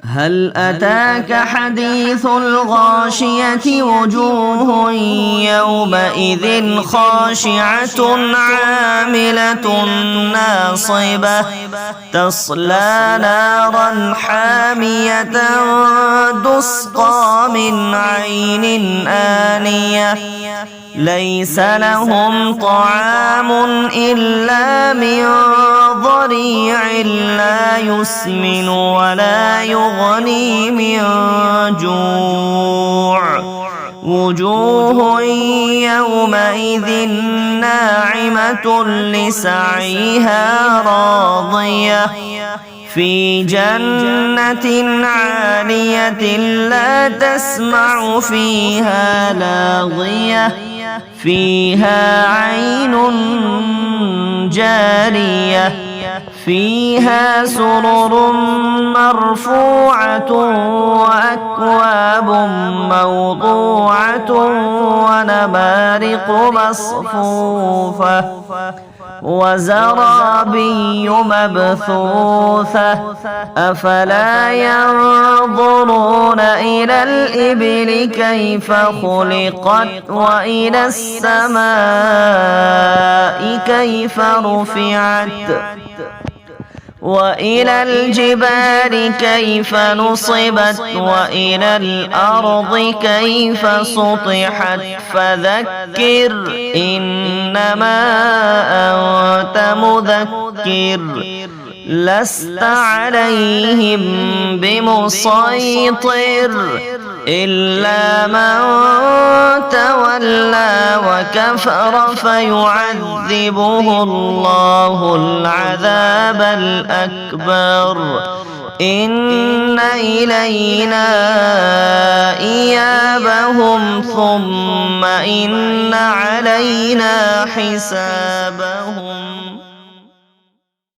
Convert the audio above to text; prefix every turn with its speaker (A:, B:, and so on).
A: هل أتاك حديث الغاشية وجوه يومئذ خاشعة عاملة ناصبة تصلى نارا حامية تسقى من عين آنية ليس لهم طعام إلا من ضريع لا يسمن ولا يغني من جوع وجوه يومئذ ناعمة لسعيها راضية في جنة عالية لا تسمع فيها لاغية فيها عين جارية فيها سرر مرفوعة وأكواب موضوعة ونمارق مصفوفة وزرابي مبثوثة أفلا ينظرون إلى الإبل كيف خلقت وإلى السماء كيف رفعت وإلى الجبال كيف نصبت وإلى الأرض كيف سطحت فذكر إنما أنت مذكر لست عليهم بمسيطر إلا من تولى وكفر فيعذبه الله العذاب الأكبر إن إلينا إيابهم ثم إن علينا حسابهم.